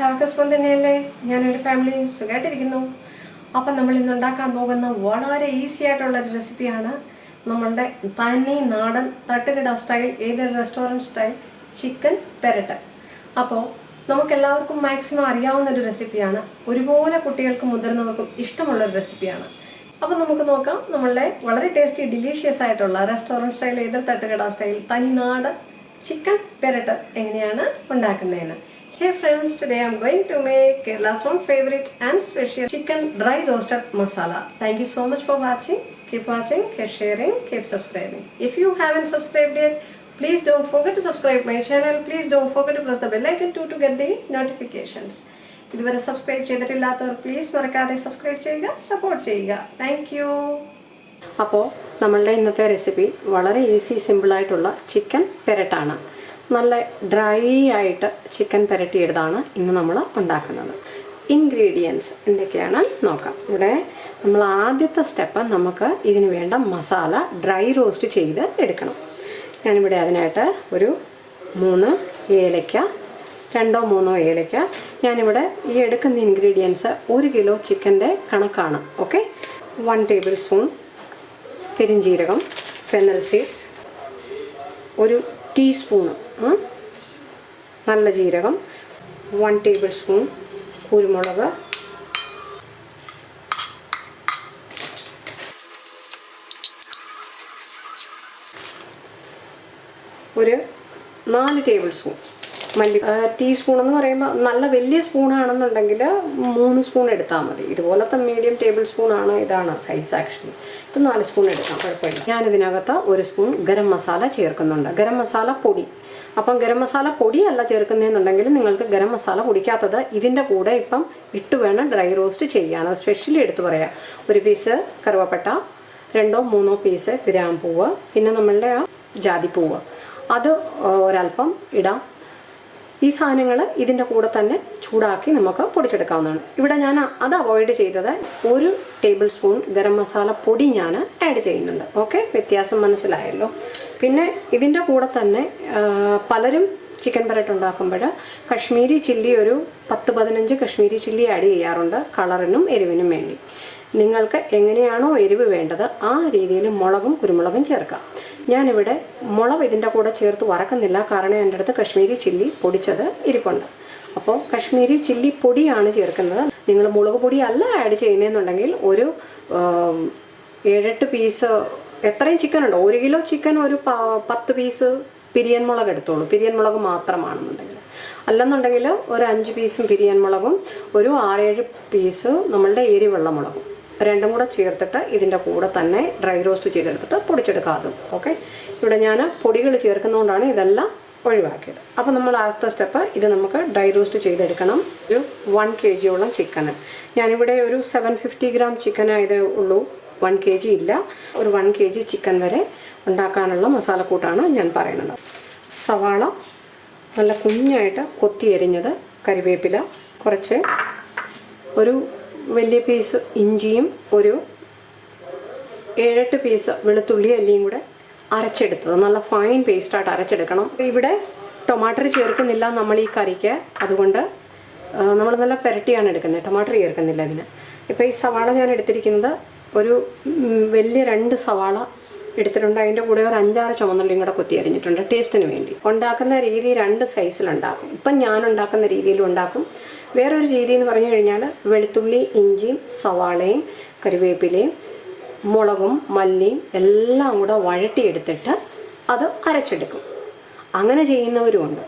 എല്ലാവർക്കും സുഖം തന്നെയല്ലേ? ഞാനൊരു ഫാമിലി സുഖമായിട്ടിരിക്കുന്നു. അപ്പം നമ്മൾ ഇന്ന് ഉണ്ടാക്കാൻ പോകുന്ന വളരെ ഈസി ആയിട്ടുള്ളൊരു റെസിപ്പിയാണ് നമ്മളുടെ തനി നാടൻ തട്ടുകട സ്റ്റൈൽ, ഏതൊരു റെസ്റ്റോറൻറ്റ് സ്റ്റൈൽ ചിക്കൻ പെരട്ട്. അപ്പോൾ നമുക്കെല്ലാവർക്കും മാക്സിമം അറിയാവുന്നൊരു റെസിപ്പിയാണ്. ഒരുപോലെ കുട്ടികൾക്കും മുതിർന്നവർക്കും ഇഷ്ടമുള്ളൊരു റെസിപ്പിയാണ്. അപ്പം നമുക്ക് നോക്കാം നമ്മളുടെ വളരെ ടേസ്റ്റി ഡിലീഷ്യസ് ആയിട്ടുള്ള റെസ്റ്റോറൻറ്റ് സ്റ്റൈൽ, ഏതൊരു തട്ടുകട സ്റ്റൈൽ തനി നാടൻ ചിക്കൻ പെരട്ട് എങ്ങനെയാണ് ഉണ്ടാക്കുന്നതെന്ന്. Hey friends, today I am going to make Kerala's one favorite and special chicken dry roasted masala. Thank you so much for watching. Keep watching, keep sharing, keep subscribing. If you haven't subscribed yet, please don't forget to subscribe my channel. Please don't forget to press the bell icon too to get the notifications. ഇതുവരെ subscribe ചെയ്തിട്ടില്ലാത്തവർ please മറക്കാതെ subscribe ചെയ്യുക, support ചെയ്യുക. Thank you. അപ്പോൾ നമ്മളുടെ ഇന്നത്തെ recipe വളരെ easy സിമ്പിളായിട്ടുള്ള chicken പെരട്ടാണ്. നല്ല ഡ്രൈ ആയിട്ട് ചിക്കൻ പെരട്ടിയതാണ് ഇന്ന് നമ്മൾ ഉണ്ടാക്കുന്നത്. ഇൻഗ്രീഡിയൻസ് എന്തൊക്കെയാണ് നോക്കാം. ഇവിടെ നമ്മൾ ആദ്യത്തെ സ്റ്റെപ്പ് നമുക്ക് ഇതിന് വേണ്ട മസാല ഡ്രൈ റോസ്റ്റ് ചെയ്ത് എടുക്കണം. ഞാനിവിടെ അതിനായിട്ട് ഒരു 3 ഏലക്ക, 2-3 ഏലക്ക. ഞാനിവിടെ ഈ എടുക്കുന്ന ഇൻഗ്രീഡിയൻസ് 1 കിലോ ചിക്കൻ്റെ കണക്കാണ്. ഓക്കെ. 1 ടേബിൾ സ്പൂൺ പെരിഞ്ജീരകം, ഫെന്നൽ സീഡ്സ്, 1 ടീസ്പൂണ് നല്ല ജീരകം, 1 ടേബിൾ സ്പൂൺ കുരുമുളക്, ഒരു 4 ടേബിൾ സ്പൂൺ മല്ലി. ടീസ്പൂൺ എന്ന് പറയുമ്പോൾ നല്ല വലിയ സ്പൂണാണെന്നുണ്ടെങ്കിൽ 3 സ്പൂൺ എടുത്താൽ മതി. ഇതുപോലത്തെ മീഡിയം ടേബിൾ സ്പൂണാണ്, ഇതാണ് സൈസ് ആക്ച്വലി. ഇത് 4 സ്പൂൺ എടുക്കാം, കുഴപ്പമില്ല. ഞാനിതിനകത്ത് 1 സ്പൂൺ ഗരം മസാല ചേർക്കുന്നുണ്ട്. ഗരം മസാല പൊടി. അപ്പം ഗരം മസാല പൊടിയല്ല ചേർക്കുന്നതെന്നുണ്ടെങ്കിൽ നിങ്ങൾക്ക് ഗരം മസാല പൊടിക്കാത്തത് ഇതിൻ്റെ കൂടെ ഇപ്പം ഇട്ട് വേണം ഡ്രൈ റോസ്റ്റ് ചെയ്യാൻ. അത് സ്പെഷ്യലി എടുത്ത് പറയാം. 1 പീസ് കറുവപ്പട്ട, 2-3 പീസ് ഗ്രാമ്പൂവ്, പിന്നെ നമ്മളുടെ ആ ജാതിപ്പൂവ്, അത് ഒരല്പം ഇടാം. ഈ സാധനങ്ങൾ ഇതിൻ്റെ കൂടെ തന്നെ ചൂടാക്കി നമുക്ക് പൊടിച്ചെടുക്കാവുന്നതാണ്. ഇവിടെ ഞാൻ അത് അവോയ്ഡ് ചെയ്തത് 1 ടേബിൾ സ്പൂൺ ഗരം മസാല പൊടി ഞാൻ ആഡ് ചെയ്യുന്നുണ്ട്. ഓക്കെ, വ്യത്യാസം മനസ്സിലായല്ലോ. പിന്നെ ഇതിൻ്റെ കൂടെ തന്നെ പലരും ചിക്കൻ പെരട്ട് ഉണ്ടാക്കുമ്പോൾ കശ്മീരി ചില്ലി ഒരു 10-15 കശ്മീരി ചില്ലി ആഡ് ചെയ്യാറുണ്ട്, കളറിനും എരിവിനും വേണ്ടി. നിങ്ങൾക്ക് എങ്ങനെയാണോ എരിവ് വേണ്ടത് ആ രീതിയിൽ മുളകും കുരുമുളകും ചേർക്കാം. ഞാനിവിടെ മുളക് ഇതിൻ്റെ കൂടെ ചേർത്ത് വറക്കുന്നില്ല, കാരണം എൻ്റെ അടുത്ത് കശ്മീരി ചില്ലി പൊടിച്ചത് ഇരിപ്പുണ്ട്. അപ്പോൾ കശ്മീരി ചില്ലി പൊടിയാണ് ചേർക്കുന്നത്. നിങ്ങൾ മുളക് പൊടി അല്ല ആഡ് ചെയ്യുന്നതെന്നുണ്ടെങ്കിൽ ഒരു 7-8 പീസ്, എത്രയും ചിക്കൻ ഉണ്ടോ 1 കിലോ ചിക്കൻ ഒരു 10 പീസ് പിരിയൻ മുളക് എടുത്തോളൂ. പിരിയൻ മുളക് മാത്രമാണെന്നുണ്ടെങ്കിൽ. അല്ലെന്നുണ്ടെങ്കിൽ ഒരു 5 പീസും പിരിയൻ മുളകും, ഒരു 6-7 പീസ് നമ്മളുടെ എരിവെള്ള മുളകും, രണ്ടും കൂടെ ചേർത്തിട്ട് ഇതിൻ്റെ കൂടെ തന്നെ ഡ്രൈ റോസ്റ്റ് ചെയ്തെടുത്തിട്ട് പൊടിച്ചെടുക്കാതും. ഓക്കെ. ഇവിടെ ഞാൻ പൊടികൾ ചേർക്കുന്നതുകൊണ്ടാണ് ഇതെല്ലാം ഒഴിവാക്കിയത്. അപ്പോൾ നമ്മൾ ആദ്യത്തെ സ്റ്റെപ്പ് ഇത് നമുക്ക് ഡ്രൈ റോസ്റ്റ് ചെയ്തെടുക്കണം. ഒരു 1 kg ചിക്കന്. ഞാനിവിടെ ഒരു 750 ഗ്രാം ചിക്കനായതേ ഉള്ളൂ, 1 kg ഇല്ല. ഒരു 1 kg ചിക്കൻ വരെ ഉണ്ടാക്കാനുള്ള മസാലക്കൂട്ടാണ് ഞാൻ പറയുന്നത്. സവാള നല്ല കുഞ്ഞായിട്ട് കൊത്തി എരിഞ്ഞത്, കരിവേപ്പില കുറച്ച്, ഒരു വലിയ പീസ് ഇഞ്ചിയും, ഒരു 7-8 പീസ് വെളുത്തുള്ളി അല്ലിയും കൂടെ അരച്ചെടുത്തത്, നല്ല ഫൈൻ പേസ്റ്റായിട്ട് അരച്ചെടുക്കണം. ഇവിടെ ടൊമാറ്റോ ചേർക്കുന്നില്ല നമ്മൾ ഈ കറിക്ക്, അതുകൊണ്ട് നമ്മൾ നല്ല പെരട്ടിയാണ് എടുക്കുന്നത്, ടൊമാറ്റോ ചേർക്കുന്നില്ല ഇതിന്. ഇപ്പോൾ ഈ സവാള ഞാൻ എടുത്തിരിക്കുന്നത് ഒരു വലിയ 2 സവാള എടുത്തിട്ടുണ്ട്. അതിൻ്റെ കൂടെ ഒരു 5-6 ചുമന്നുള്ളിയും കൂടെ കൊത്തി അരിഞ്ഞിട്ടുണ്ട് ടേസ്റ്റിന് വേണ്ടി. ഉണ്ടാക്കുന്ന രീതി 2 സൈസിലുണ്ടാക്കും. ഇപ്പം ഞാൻ ഉണ്ടാക്കുന്ന രീതിയിലും ഉണ്ടാക്കും. വേറൊരു രീതി എന്ന് പറഞ്ഞു കഴിഞ്ഞാൽ വെളുത്തുള്ളി, ഇഞ്ചിയും, സവാളയും, കരിവേപ്പിലയും, മുളകും മല്ലിയും എല്ലാം കൂടെ വഴട്ടിയെടുത്തിട്ട് അത് അരച്ചെടുക്കും. അങ്ങനെ ചെയ്യുന്നവരുമുണ്ട്.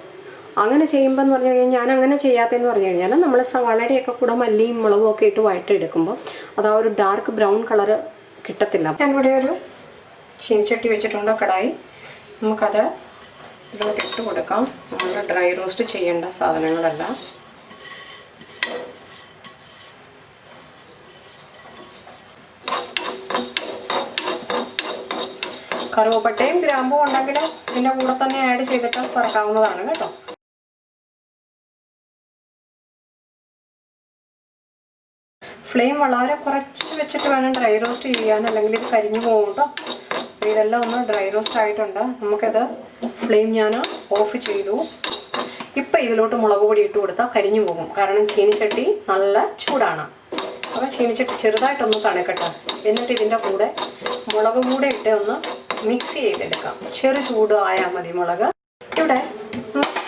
അങ്ങനെ ചെയ്യുമ്പോൾ എന്ന് പറഞ്ഞു കഴിഞ്ഞാൽ, ഞാൻ അങ്ങനെ ചെയ്യാത്തതെന്ന് പറഞ്ഞു കഴിഞ്ഞാൽ, നമ്മൾ സവാളയുടെയൊക്കെ കൂടെ മല്ലിയും മുളകും ഒക്കെ ഇട്ട് വഴട്ടിയെടുക്കുമ്പോൾ അത് ആ ഒരു ഡാർക്ക് ബ്രൗൺ കളറ് കിട്ടത്തില്ല. ഞാനിവിടെ ഒരു ചീനിച്ചട്ടി വെച്ചിട്ടുണ്ട്, കടായി. നമുക്കത് ഇതിലോട്ട് ഇട്ട് കൊടുക്കാം. നമ്മൾ ഡ്രൈ റോസ്റ്റ് ചെയ്യേണ്ട സാധനങ്ങളെല്ലാം. കറുവപ്പട്ടയും ഗ്രാമ്പും ഉണ്ടെങ്കിൽ ഇതിൻ്റെ കൂടെ തന്നെ ആഡ് ചെയ്തിട്ട് വറക്കാവുന്നതാണ് കേട്ടോ. ഫ്ലെയിം വളരെ കുറച്ച് വെച്ചിട്ട് വേണം ഡ്രൈ റോസ്റ്റ് ചെയ്യാൻ, അല്ലെങ്കിൽ ഇത് കരിഞ്ഞു പോകും കേട്ടോ. ഇതെല്ലാം ഒന്ന് ഡ്രൈ റോസ്റ്റ് ആയിട്ടുണ്ട്. നമുക്കിത് ഫ്ലെയിം ഞാൻ ഓഫ് ചെയ്തു. ഇപ്പം ഇതിലോട്ട് മുളക് പൊടി ഇട്ട് കൊടുത്താൽ കരിഞ്ഞു പോകും, കാരണം ചീനിച്ചട്ടി നല്ല ചൂടാണ്. അപ്പോൾ ചീനിച്ചട്ടി ചെറുതായിട്ടൊന്ന് തണുക്കട്ടെ. എന്നിട്ട് ഇതിൻ്റെ കൂടെ മുളക് കൂടെ ഇട്ട് ഒന്ന് മിക്സ് ചെയ്തെടുക്കാം. ചെറു ചൂട് ആയാൽ മതി മുളക്. ഇവിടെ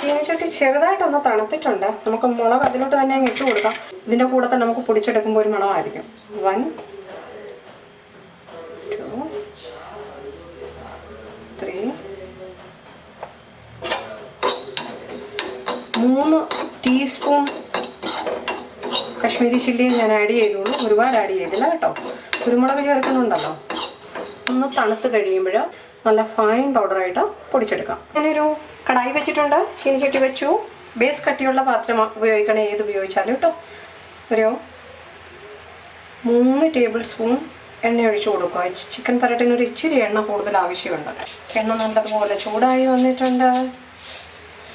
ചീനിച്ചട്ടി ചെറുതായിട്ടൊന്ന് തണുത്തിട്ടുണ്ട്. നമുക്ക് മുളക് അതിലോട്ട് തന്നെ അങ്ങ് ഇട്ട് കൊടുക്കാം. ഇതിൻ്റെ കൂടെ തന്നെ നമുക്ക് പൊടിച്ചെടുക്കുമ്പോൾ ഒരു മണമായിരിക്കും. 1 2 3 3 ടീസ്പൂൺ കശ്മീരി ചില്ലി ഞാൻ ആഡ് ചെയ്തോളൂ. ഒരുപാട് ആഡ് ചെയ്തില്ല കേട്ടോ. കുരുമുളക് ചേർക്കുന്നുണ്ടല്ലോ. ഒന്ന് തണുത്ത് കഴിയുമ്പോൾ നല്ല ഫൈൻ പൗഡറായിട്ട് പൊടിച്ചെടുക്കാം. ഞാനൊരു കടായി വെച്ചിട്ടുണ്ട്, ചീനിച്ചട്ടി വെച്ചു. ബേസ് കട്ടിയുള്ള പാത്രം ഉപയോഗിക്കണേ, ഏത് ഉപയോഗിച്ചാലും കേട്ടോ. ഒരു 3 ടേബിൾ സ്പൂൺ എണ്ണ ഒഴിച്ചു കൊടുക്കുക. ചിക്കൻ പെരട്ടിന് ഒരു ഇച്ചിരി എണ്ണ കൂടുതൽ ആവശ്യമുണ്ട്. എണ്ണ നല്ലതുപോലെ ചൂടായി വന്നിട്ടുണ്ട്.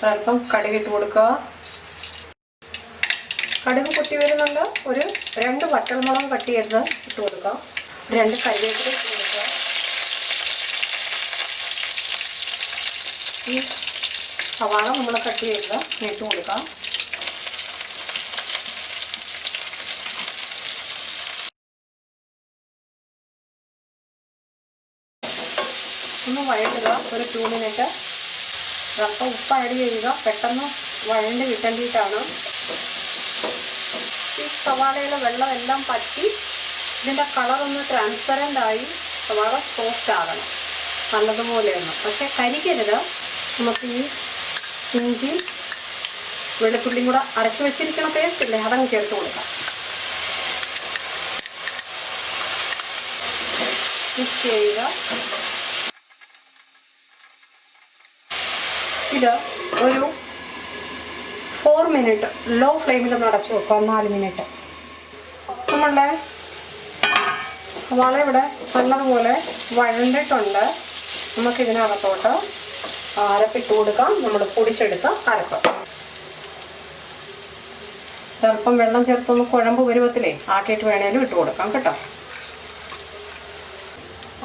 ഒരല്പം കടുകിട്ട് കൊടുക്കുക. കടുക് പൊട്ടി വരുന്നുണ്ട്. ഒരു 2 വറ്റൽമുളക് കട്ട് ചെയ്ത് ഇട്ട് കൊടുക്കുക. 2 കരിവേപ്പില ഇട്ട് കൊടുക്കുക. ഈ സവാള നമ്മൾ കട്ട് ചെയ്ത് ഇട്ട് കൊടുക്കാം. ഒന്ന് വഴറ്റുക. ഒരു 2 മിനിറ്റ്. അല്പം ഉപ്പ് ആഡ് ചെയ്യുക. പെട്ടെന്ന് വഴണ്ട് കിട്ടേണ്ടിയിട്ടാണ്. ഈ സവാളയിലെ വെള്ളം എല്ലാം പറ്റി ഇതിൻ്റെ കളറൊന്ന് ട്രാൻസ്പെറൻ്റ് ആയി സവാള സോഫ്റ്റ് ആകണം നല്ലതുപോലെയൊന്നും. പക്ഷേ കരിക്കരുത്. നമുക്ക് ഈ ഇഞ്ചി വെളുത്തുള്ളിയും കൂടെ അരച്ച് വെച്ചിരിക്കണ പേസ്റ്റ് ഇല്ലേ, അതങ്ങ് ചേർത്ത് കൊടുക്കാം. മിക്സ് ചെയ്യുക. ഇത് ഒരു 4 മിനിറ്റ് ലോ ഫ്ലെയിമിലൊന്ന് അടച്ചു വെക്കുക. 4 മിനിറ്റ്. നമ്മളുടെ സവാള ഇവിടെ നല്ലതുപോലെ വഴണ്ടിട്ടുണ്ട്. നമുക്കിതിനകത്തോട്ട് അരപ്പിട്ട് കൊടുക്കാം. നമ്മൾ പൊടിച്ചെടുത്ത അരപ്പ്. അല്പം വെള്ളം ചേർത്തൊന്ന് കുഴമ്പ് പരുവത്തിലേ ആക്കിയിട്ട് വേണേലും ഇട്ട് കൊടുക്കാം കേട്ടോ.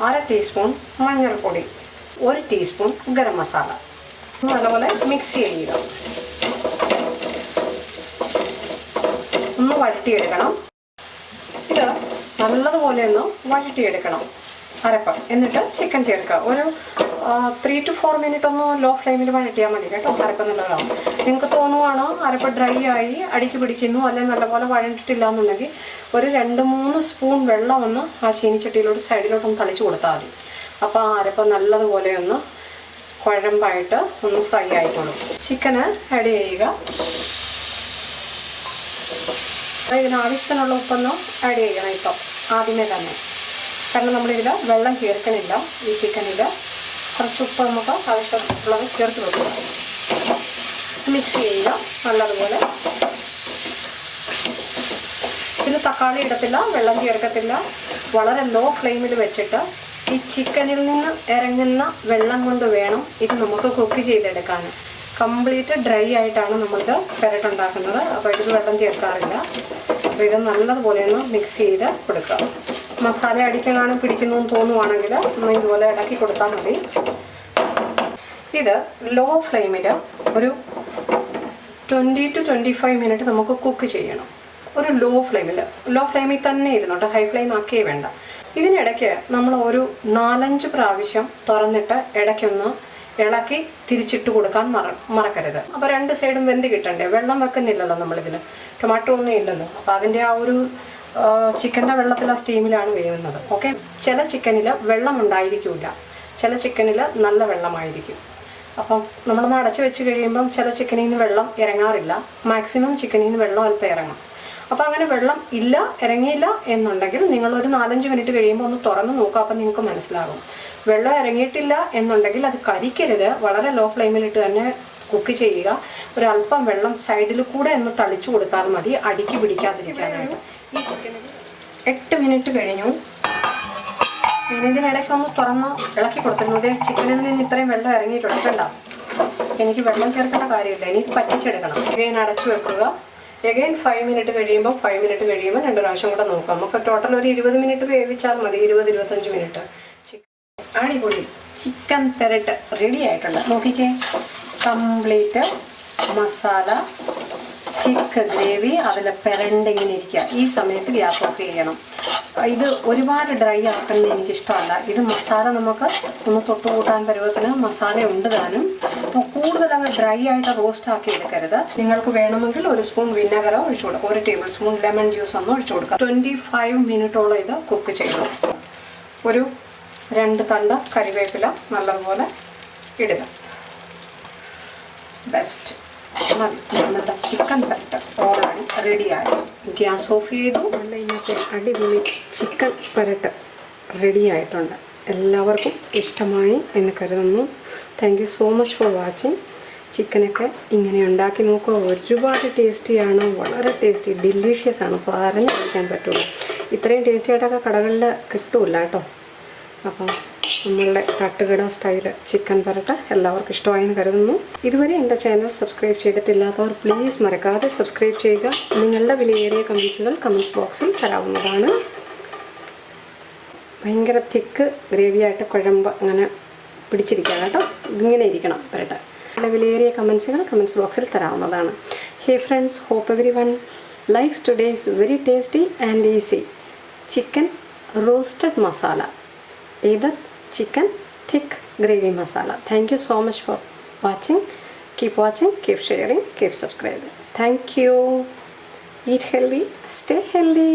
1/2 ടീസ്പൂൺ മഞ്ഞൾപ്പൊടി, 1 ടീസ്പൂൺ ഗരം മസാല. നല്ലപോലെ മിക്സ് ചെയ്യുക. ഒന്ന് വഴറ്റിയെടുക്കണം. ഇത് നല്ലതുപോലെ ഒന്ന് വഴറ്റിയെടുക്കണം അരപ്പ്. എന്നിട്ട് ചിക്കൻ ചേർക്കുക. ഒരു 3 to 4 മിനിറ്റ് ഒന്ന് ലോ ഫ്ലെയിമിൽ വഴറ്റിയാൽ മതി കേട്ടോ. അരപ്പ് നല്ലതാവും. നിങ്ങൾക്ക് തോന്നുവാണ് അരപ്പ് ഡ്രൈ ആയി അടിക്ക് പിടിക്കുന്നു, അല്ലെങ്കിൽ നല്ലപോലെ വഴണ്ടിട്ടില്ല എന്നുണ്ടെങ്കിൽ ഒരു 2-3 സ്പൂൺ വെള്ളം ഒന്ന് ആ ചീനിച്ചട്ടിയിലോട്ട് സൈഡിലോട്ടൊന്ന് തളിച്ച് കൊടുത്താൽ മതി. അപ്പോൾ ആ അരപ്പ് നല്ലതുപോലെ ഒന്ന് കുഴമ്പായിട്ട് ഒന്ന് ഫ്രൈ ആയിക്കോളും. ചിക്കന് ആഡ് ചെയ്യുക. ഇതിനാവശ്യത്തിനുള്ള ഉപ്പൊന്ന് ആഡ് ചെയ്യണം ഇപ്പം ആദ്യമേ തന്നെ, കാരണം നമ്മളിതിൽ വെള്ളം ചേർക്കണില്ല. ഈ ചിക്കനിൽ കുറച്ച് ഉപ്പ് നമുക്ക് ആവശ്യമുള്ളത് ചേർത്ത് വെക്കുക. മിക്സ് ചെയ്യുക നല്ലതുപോലെ. ഇതിൽ തക്കാളി ഇടത്തില്ല, വെള്ളം ചേർക്കത്തില്ല. വളരെ ലോ ഫ്ലെയിമിൽ വെച്ചിട്ട് ഈ ചിക്കനിൽ നിന്ന് ഇറങ്ങുന്ന വെള്ളം കൊണ്ട് വേണം ഇത് നമുക്ക് കുക്ക് ചെയ്തെടുക്കാൻ. കംപ്ലീറ്റ് ഡ്രൈ ആയിട്ടാണ് നമ്മളിത് പെരട്ടുണ്ടാക്കുന്നത്. അപ്പോൾ ഇതിൽ വെള്ളം ചേർക്കാറില്ല. അപ്പോൾ ഇത് നല്ലതുപോലെ ഒന്ന് മിക്സ് ചെയ്ത് കൊടുക്കുക. മസാല അടിക്കാനും പിടിക്കുന്നു എന്ന് തോന്നുവാണെങ്കിൽ ഒന്ന് ഇതുപോലെ ഇളക്കി കൊടുത്താൽ മതി. ഇത് ലോ ഫ്ലെയിമിൽ ഒരു 20 to 25 മിനിറ്റ് നമുക്ക് കുക്ക് ചെയ്യണം. ഒരു ലോ ഫ്ലെയിമിൽ തന്നെ ഇരുന്നോട്ടെ, ഹൈ ഫ്ലെയിം ആക്കിയേ വേണ്ട. ഇതിനിടയ്ക്ക് നമ്മൾ ഒരു 4-5 പ്രാവശ്യം തുറന്നിട്ട് ഇടയ്ക്കൊന്ന് ഇളക്കി തിരിച്ചിട്ട് കൊടുക്കാൻ മറക്കരുത്. അപ്പോൾ 2 സൈഡും വെന്ത് കിട്ടണ്ടേ. വെള്ളം വെക്കുന്നില്ലല്ലോ നമ്മളിതിൽ, ടൊമാറ്റോ ഒന്നും ഇല്ലല്ലോ. അപ്പോൾ അതിൻ്റെ ആ ഒരു ചിക്കൻ്റെ വെള്ളത്തിൽ ആ സ്റ്റീമിലാണ് വേവുന്നത്. ഓക്കെ. ചില ചിക്കനിൽ വെള്ളം ഉണ്ടായിരിക്കില്ല, ചില ചിക്കനിൽ നല്ല വെള്ളമായിരിക്കും. അപ്പം നമ്മളൊന്ന് അടച്ചു വെച്ച് കഴിയുമ്പം ചില ചിക്കനിൽ നിന്ന് വെള്ളം ഇറങ്ങാറില്ല. മാക്സിമം ചിക്കനിൽ നിന്ന് വെള്ളം അല്പം ഇറങ്ങും. അപ്പോൾ അങ്ങനെ വെള്ളം ഇറങ്ങിയില്ല എന്നുണ്ടെങ്കിൽ നിങ്ങളൊരു 4-5 മിനിറ്റ് കഴിയുമ്പോൾ ഒന്ന് തുറന്ന് നോക്കുക. അപ്പം നിങ്ങൾക്ക് മനസ്സിലാകും. വെള്ളം ഇറങ്ങിയിട്ടില്ല എന്നുണ്ടെങ്കിൽ അത് കരിക്കരുത്. വളരെ ലോ ഫ്ലെയിമിലിട്ട് തന്നെ കുക്ക് ചെയ്യുക. ഒരല്പം വെള്ളം സൈഡിൽ കൂടെ ഒന്ന് തളിച്ചു കൊടുത്താൽ മതി, അടിക്ക് പിടിക്കാതിരിക്കാനായിട്ട്. ഈ ചിക്കനിൽ 8 മിനിറ്റ് കഴിഞ്ഞു. ഇതിനിടയ്ക്ക് ഒന്ന് തുറന്ന് ഇളക്കി കൊടുത്തിരുന്നത് ചിക്കനിൽ നിന്ന് ഇത്രയും വെള്ളം ഇറങ്ങിയിട്ടുണ്ട്. കണ്ട, എനിക്ക് വെള്ളം ചേർക്കേണ്ട കാര്യമില്ല. എനിക്ക് പറ്റിച്ചെടുക്കണം. എഗെയിൻ അടച്ചു വെക്കുക. എഗെയിൻ 5 മിനിറ്റ് കഴിയുമ്പോൾ 2 പ്രാവശ്യം കൂടെ നോക്കാം. നമുക്ക് ടോട്ടൽ ഒരു 20 മിനിറ്റ് വേവിച്ചാൽ മതി. 20-25 മിനിറ്റ്. അടിപൊളി ചിക്കൻ പെരട്ട് റെഡി ആയിട്ടുണ്ട്. നോക്കിക്കേ, കംപ്ലീറ്റ് മസാല തിക്ക് ഗ്രേവി അതിൽ പെരണ്ടിങ്ങനെ ഇരിക്കുക. ഈ സമയത്ത് ഗ്യാസ് ഓഫ് ചെയ്യണം. ഇത് ഒരുപാട് ഡ്രൈ ആക്കുന്നത് എനിക്കിഷ്ടമല്ല. ഇത് മസാല നമുക്ക് ഒന്ന് തൊട്ട് കൂട്ടാൻ പരുവത്തിന് മസാല ഉണ്ട് താനും. അപ്പോൾ കൂടുതൽ അങ്ങ് ഡ്രൈ ആയിട്ട് റോസ്റ്റ് ആക്കി എടുക്കരുത്. നിങ്ങൾക്ക് വേണമെങ്കിൽ ഒരു സ്പൂൺ വിനെഗറോ ഒഴിച്ചു കൊടുക്കുക, 1 ടേബിൾ സ്പൂൺ ലെമൺ ജ്യൂസ് ഒന്നും ഒഴിച്ചു കൊടുക്കുക. 25 മിനിറ്റോളം ഇത് കുക്ക് ചെയ്തു. ഒരു 2 തണ്ട് കരിവേപ്പില നല്ലപോലെ ഇടുക. ബെസ്റ്റ് മതി. നമ്മുടെ ചിക്കൻ പെരട്ട് ഓൾറെഡി റെഡിയായി. ഗ്യാസ് ഓഫ് ചെയ്തു. നല്ല ഇന്നത്തെ അടിപൊളി ചിക്കൻ പെരട്ട് റെഡി ആയിട്ടുണ്ട്. എല്ലാവർക്കും ഇഷ്ടമായി എന്ന് കരുതുന്നു. Thank you so much for watching. ചിക്കനൊക്കെ ഇങ്ങനെ ഉണ്ടാക്കി നോക്കുക. ഒരുപാട് ടേസ്റ്റിയാണ്, വളരെ ടേസ്റ്റി, ഡിലീഷ്യസ് ആണ്. പറഞ്ഞ് കഴിക്കാൻ പറ്റുള്ളൂ. ഇത്രയും ടേസ്റ്റി ആയിട്ടൊക്കെ കടകളിൽ കിട്ടൂല കേട്ടോ. അപ്പം നമ്മളുടെ തട്ടുകട സ്റ്റൈല് ചിക്കൻ പെരട്ട് എല്ലാവർക്കും ഇഷ്ടമായെന്ന് കരുതുന്നു. ഇതുവരെ എൻ്റെ ചാനൽ സബ്സ്ക്രൈബ് ചെയ്തിട്ടില്ലാത്തവർ പ്ലീസ് മറക്കാതെ സബ്സ്ക്രൈബ് ചെയ്യുക. നിങ്ങളുടെ വിലയേറിയ കമൻസുകൾ കമൻസ് ബോക്സിൽ തരാവുന്നതാണ്. ഭയങ്കര തിക്ക് ഗ്രേവിയായിട്ട് കുഴമ്പ് അങ്ങനെ പിടിച്ചിരിക്കുക കേട്ടോ. ഇതിങ്ങനെ ഇരിക്കണം പെരട്ട്. നല്ല വിലയേറിയ കമൻസുകൾ കമൻസ് ബോക്സിൽ തരാവുന്നതാണ്. Hey friends, hope everyone likes today's very tasty and easy chicken roasted masala, either chicken thick gravy masala. Thank you so much for watching. Keep watching, keep sharing, keep subscribing. Thank you. Eat healthy, stay healthy.